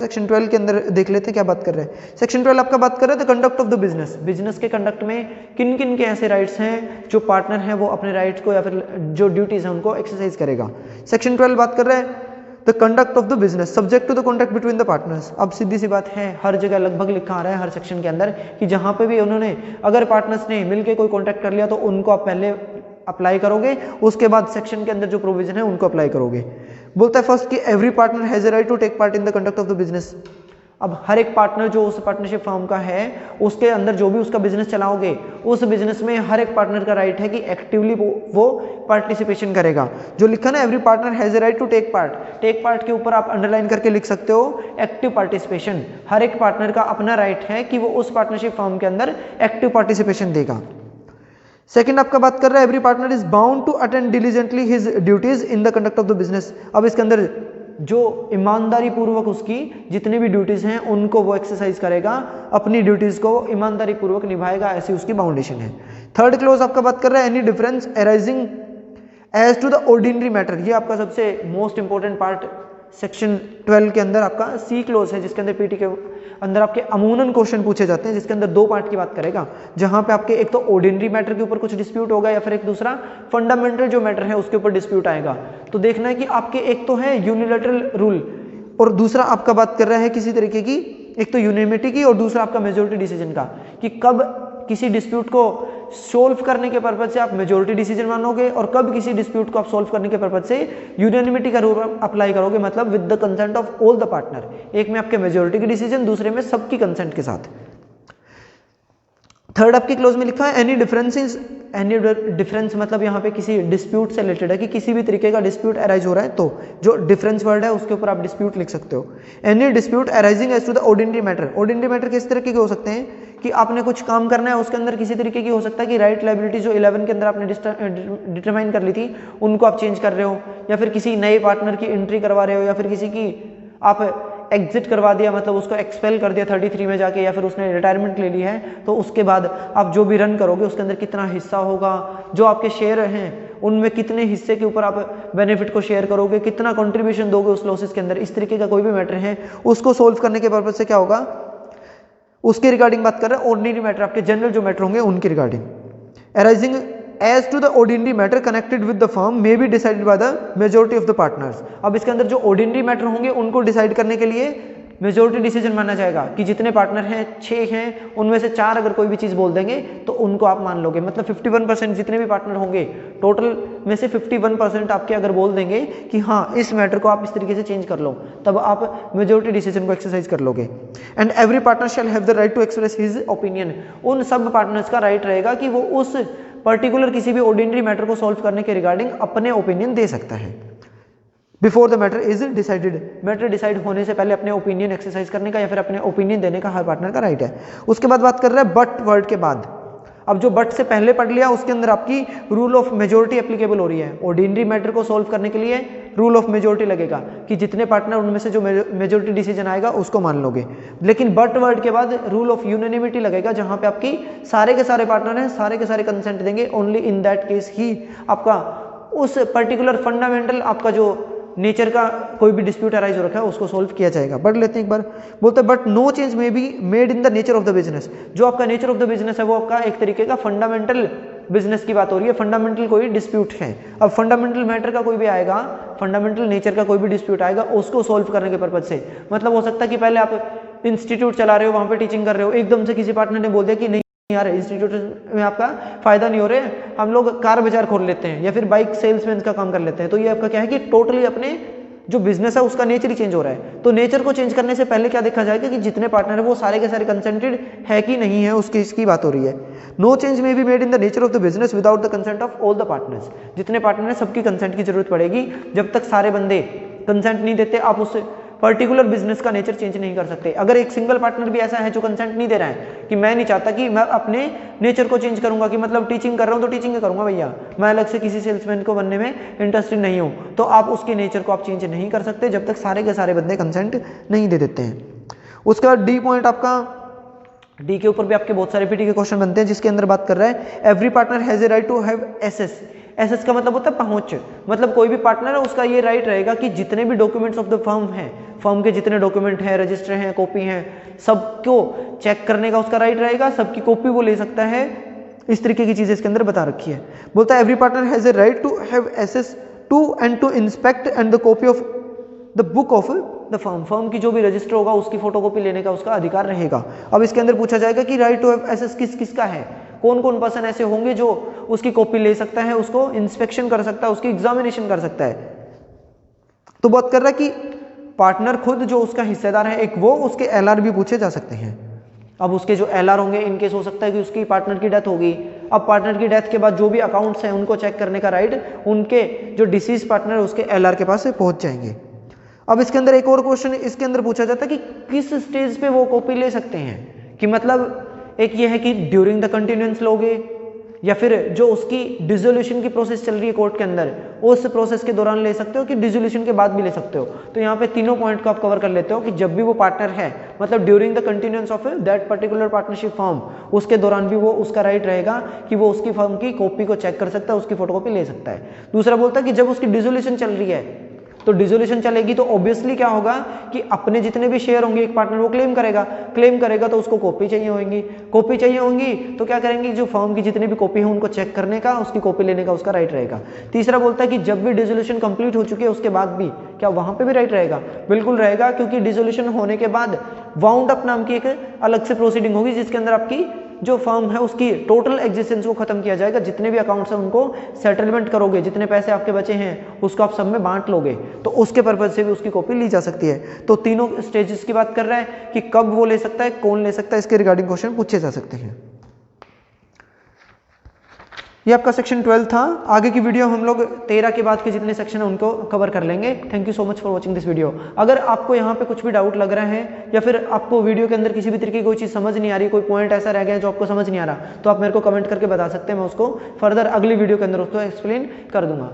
Section 12 के अंदर देख लेते हैं क्या बात कर रहे हैं। सेक्शन 12 आपका बात कर रहे हैं the conduct of the business, business के कंडक्ट में किन किन के ऐसे राइट्स हैं जो पार्टनर है वो अपने राइट्स को या फिर जो ड्यूटीज हैं उनको एक्सरसाइज करेगा। सेक्शन 12 बात कर रहे हैं the conduct of the business subject to the contract between the partners. अब सीधी सी बात है, हर जगह लगभग लिखा आ रहा है हर सेक्शन के अंदर कि जहां पे भी उन्होंने अगर पार्टनर्स ने मिलकर कोई कॉन्ट्रैक्ट कर लिया तो उनको आप पहले अप्लाई करोगे, उसके बाद सेक्शन के अंदर जो प्रोविजन है उनको अप्लाई करोगे। बोलता है फर्स्ट कि every partner has a right to take part in the conduct of the business. अब हर एक पार्टनर जो उस पार्टनरशिप फर्म का है उसके अंदर जो भी उसका बिजनेस चलाओगे उस बिजनेस में हर एक पार्टनर का राइट है कि एक्टिवली वो पार्टिसिपेशन करेगा। जो लिखा ना every partner has a right to take part, take part के ऊपर आप अंडरलाइन करके लिख सकते हो एक्टिव पार्टिसिपेशन। हर एक पार्टनर का अपना राइट है कि वो उस पार्टनरशिप फर्म के अंदर एक्टिव पार्टिसिपेशन देगा। सेकंड आपका बात कर रहा है every partner is bound to attend diligently his duties in the conduct of the business. अब इसके अंदर जो ईमानदारी पूर्वक उसकी जितनी भी ड्यूटीज हैं उनको वो एक्सरसाइज करेगा, अपनी ड्यूटीज को ईमानदारी पूर्वक निभाएगा, ऐसी उसकी बाउंडेशन है। थर्ड क्लोज आपका बात कर रहा है any difference arising as to the ordinary matter. ये आपका सबसे मोस्ट इंपॉर्टेंट पार्ट सेक्शन 12 के अंदर आपका सी क्लोज है, जिसके अंदर पीटी के अंदर आपके अमूमन क्वेश्चन पूछे जाते हैं, जिसके अंदर दो पार्ट की बात करेगा, जहां पे आपके एक तो ऑर्डिनरी मैटर के ऊपर कुछ डिस्प्यूट होगा या फिर एक दूसरा फंडामेंटल जो मैटर है उसके ऊपर डिस्प्यूट आएगा। तो देखना है कि आपके एक तो है यूनिलैटरल रूल और दूसरा आपका बात कर रहा है किसी तरीके की, एक तो यूनिमिटी की और दूसरा आपका मेजोरिटी डिसीजन का, कि कब किसी डिस्प्यूट को सोल्व करने के पर्पज से आप मेजोरिटी डिसीजन मानोगे और कब किसी डिस्प्यूट को आप सोल्व करने के पर्पज से यूनियनिमिटी का रूल अप्लाई करोगे, मतलब with the consent of all the partner. एक में आपके मेजोरिटी की डिसीजन, दूसरे में सबकी कंसेंट के साथ। थर्ड आपकी क्लोज में लिखा है एनी डिफरेंसेस, एनी डिफरेंस मतलब यहाँ पे किसी डिस्प्यूट से रिलेटेड है कि किसी भी तरीके का डिस्प्यूट अराइज हो रहा है, तो जो डिफरेंस वर्ड है उसके ऊपर आप डिस्प्यूट लिख सकते हो। Any dispute arising as to the ordinary matter. Ordinary matter किस तरीके के हो सकते हैं कि आपने कुछ काम करना है, उसके अंदर किसी तरीके की हो सकता है कि राइट लायबिलिटी जो 11 के अंदर आपने डिटरमाइन कर ली थी उनको आप चेंज कर रहे हो, या फिर किसी नए पार्टनर की एंट्री करवा रहे हो, या फिर किसी की आप एग्जिट करवा दिया, मतलब उसको एक्सपेल कर दिया 33 में जाके, या फिर उसने रिटायरमेंट ले ली है, तो उसके बाद आप जो भी रन करोगे उसके अंदर कितना हिस्सा होगा, जो आपके शेयर हैं उनमें कितने हिस्से के ऊपर आप बेनिफिट को शेयर करोगे, कितना कंट्रीब्यूशन दोगे उस लॉसेस के अंदर, इस तरीके का कोई भी मैटर है उसको सोल्व करने के पर्पज से क्या होगा उसके रिगार्डिंग बात कर रहे हैं। ऑर्डिनरी मैटर आपके जनरल जो मैटर होंगे उनके regarding. Arising as to the ordinary matter connected with the firm may be decided by the majority of the partners. अब इसके अंदर जो ऑर्डिनरी मैटर होंगे उनको डिसाइड करने के लिए मेजोरिटी डिसीजन माना जाएगा कि जितने पार्टनर हैं 6 हैं उनमें से 4 अगर कोई भी चीज बोल देंगे तो उनको आप मान लोगे, मतलब 51% जितने भी पार्टनर होंगे टोटल में से 51% आपके अगर बोल देंगे कि हाँ इस मैटर को आप इस तरीके से चेंज कर लो, तब आप मेजोरिटी डिसीजन को एक्सरसाइज कर लोगे। And every partner shall have the right to express his opinion. उन सब पार्टनर्स का राइट रहेगा कि वो उस पर्टिकुलर किसी भी ऑर्डिनरी मैटर को सॉल्व करने के रिगार्डिंग अपने ओपिनियन दे सकता है। Before the matter is decided, matter decide होने से पहले अपने ओपिनियन एक्सरसाइज करने का या फिर अपने ओपिनियन देने का हर पार्टनर का राइट है। उसके बाद बात कर रहा है बट वर्ड के बाद। अब जो बट से पहले पढ़ लिया उसके अंदर आपकी रूल ऑफ मेजोरिटी एप्लीकेबल हो रही है। ऑर्डिनरी मैटर को सॉल्व करने के लिए रूल ऑफ मेजोरिटी लगेगा कि जितने पार्टनर उनमें से जो मेजोरिटी डिसीजन आएगा उसको मान लोगे। लेकिन बट वर्ड के बाद रूल ऑफ यूनिनिमिटी लगेगा, जहां पे आपकी सारे के सारे पार्टनर हैं, सारे के सारे कंसेंट देंगे। ओनली इन दैट केस ही आपका उस पर्टिकुलर फंडामेंटल आपका जो नेचर का कोई भी डिस्प्यूट अराइज हो रखा है उसको सोल्व किया जाएगा। बढ़ लेते हैं एक बार। बोलते हैं बट नो चेंज में be made in the nature of the business. जो आपका नेचर ऑफ द बिजनेस है वो आपका एक तरीके का फंडामेंटल बिजनेस की बात हो रही है, फंडामेंटल कोई डिस्प्यूट है। अब फंडामेंटल मैटर का कोई भी आएगा, फंडामेंटल नेचर का कोई भी डिस्प्यूट आएगा उसको सोल्व करने के पर्पज से, मतलब हो सकता है कि पहले आप इंस्टीट्यूट चला रहे हो, वहां पे टीचिंग कर रहे हो, एकदम से किसी पार्टनर ने बोल दिया कि नहीं यार इंस्टीट्यूट में आपका फायदा नहीं हो रहा है, हम लोग कार बाजार खोल लेते हैं या फिर बाइक सेल्समैन का काम कर लेते हैं। तो ये आपका क्या है कि टोटली अपने जो बिजनेस है उसका नेचर ही चेंज हो रहा है। तो नेचर को चेंज करने से पहले क्या देखा जाएगा कि जितने पार्टनर है वो सारे के सारे कंसेंटेड है कि नहीं है, उसकी इसकी बात हो रही है। नो चेंज में be made in the nature of the business without the consent of all the partners. जितने पार्टनर है सबकी कंसेंट की जरूरत पड़ेगी। जब तक सारे बंदे कंसेंट नहीं देते आप उस पर्टिकुलर बिजनेस का नेचर चेंज नहीं कर सकते। अगर एक सिंगल पार्टनर भी ऐसा है जो कंसेंट नहीं दे रहा है कि मैं नहीं चाहता कि मैं अपने नेचर को चेंज करूंगा, कि मतलब टीचिंग कर रहा हूं तो टीचिंग करूंगा भैया, मैं अलग से किसी सेल्समैन को बनने में इंटरेस्टेड नहीं हूं, तो आप उसके नेचर को आप चेंज नहीं कर सकते जब तक सारे के सारे बंदे कंसेंट नहीं दे देते हैं। उसके बाद डी पॉइंट आपका, डी के ऊपर भी आपके बहुत सारे पीटी के क्वेश्चन बनते हैं, जिसके अंदर बात कर रहा है every partner has a right to have access. Access का मतलब होता है पहुंच, मतलब कोई भी पार्टनर है उसका ये राइट रहेगा कि जितने भी डॉक्यूमेंट्स ऑफ द फर्म हैं, फर्म के जितने डॉक्यूमेंट हैं, रजिस्टर हैं, कॉपी हैं, सबको चेक करने का उसका राइट रहेगा, सबकी कॉपी वो ले सकता है। इस तरीके की चीजें इसके अंदर बता रखी है। बोलता है every partner has a right to have access to and to inspect and the copy of the book of the firm, firm की जो भी रजिस्टर होगा उसकी फोटोकॉपी लेने का उसका अधिकार रहेगा। अब इसके अंदर पूछा जाएगा कि राइट टू हैव एक्सेस किस किस का है, कौन कौन पर्सन ऐसे होंगे जो उसकी कॉपी ले सकता है, उसको इंस्पेक्शन कर सकता है, उसकी एग्जामिनेशन कर सकता है। तो बात कर रहा है कि पार्टनर खुद जो उसका हिस्सेदार है एक वो, उसके एलआर भी पूछे जा सकते हैं। अब उसके जो एलआर होंगे, इनकेस हो सकता है कि उसकी पार्टनर की डेथ होगी, अब पार्टनर की डेथ के बाद जो भी अकाउंट्स हैं उनको चेक करने का राइट उनके जो डिसीज पार्टनर है उसके एलआर के पास से पहुंच जाएंगे। अब इसके अंदर एक और क्वेश्चन इसके अंदर पूछा जाता है कि किस स्टेज पे वो कॉपी ले सकते हैं, कि मतलब एक ये है कि ड्यूरिंग द कंटिन्यूएंस लोगे, या फिर जो उसकी डिसोल्यूशन की प्रोसेस चल रही है कोर्ट के अंदर उस प्रोसेस के दौरान ले सकते हो, कि डिसोल्यूशन के बाद भी ले सकते हो। तो यहाँ पे तीनों पॉइंट को आप कवर कर लेते हो कि जब भी वो पार्टनर है, मतलब during the continuance of that particular partnership firm, उसके दौरान भी वो उसका राइट रहेगा कि वो उसकी फर्म की कॉपी को चेक कर सकता है, उसकी फोटोकॉपी ले सकता है। दूसरा बोलता है कि जब उसकी डिसोल्यूशन चल रही है, तो डिसोल्यूशन चलेगी तो ऑब्वियसली क्या होगा कि अपने जितने भी शेयर होंगे एक पार्टनर वो क्लेम करेगा तो उसको कॉपी चाहिए होंगी तो क्या करेंगे, जो फर्म की जितनी भी कॉपी है उनको चेक करने का, उसकी कॉपी लेने का उसका राइट रहेगा। तीसरा बोलता है कि जब भी डिसोल्यूशन कंप्लीट हो चुकी है उसके बाद भी क्या वहां पे भी राइट रहेगा, बिल्कुल रहेगा, क्योंकि डिसोल्यूशन होने के बाद वाउंड अप नाम की एक अलग से प्रोसीडिंग होगी जिसके अंदर आपकी जो फर्म है उसकी टोटल एग्जिस्टेंस को खत्म किया जाएगा, जितने भी अकाउंट्स हैं उनको सेटलमेंट करोगे, जितने पैसे आपके बचे हैं उसको आप सब में बांट लोगे, तो उसके पर्पज से भी उसकी कॉपी ली जा सकती है। तो तीनों स्टेजेस की बात कर रहा है कि कब वो ले सकता है, कौन ले सकता है, इसके रिगार्डिंग क्वेश्चन पूछे जा सकते हैं। ये आपका सेक्शन 12 था। आगे की वीडियो हम लोग 13 के बाद के जितने सेक्शन हैं उनको कवर कर लेंगे। Thank you so much for watching this video. अगर आपको यहाँ पे कुछ भी डाउट लग रहा है या फिर आपको वीडियो के अंदर किसी भी तरीके की कोई चीज़ समझ नहीं आ रही, कोई पॉइंट ऐसा रह गया है जो आपको समझ नहीं आ रहा, तो आप मेरे को कमेंट करके बता सकते हैं, मैं उसको फर्दर अगली वीडियो के अंदर उसको एक्सप्लेन कर दूंगा।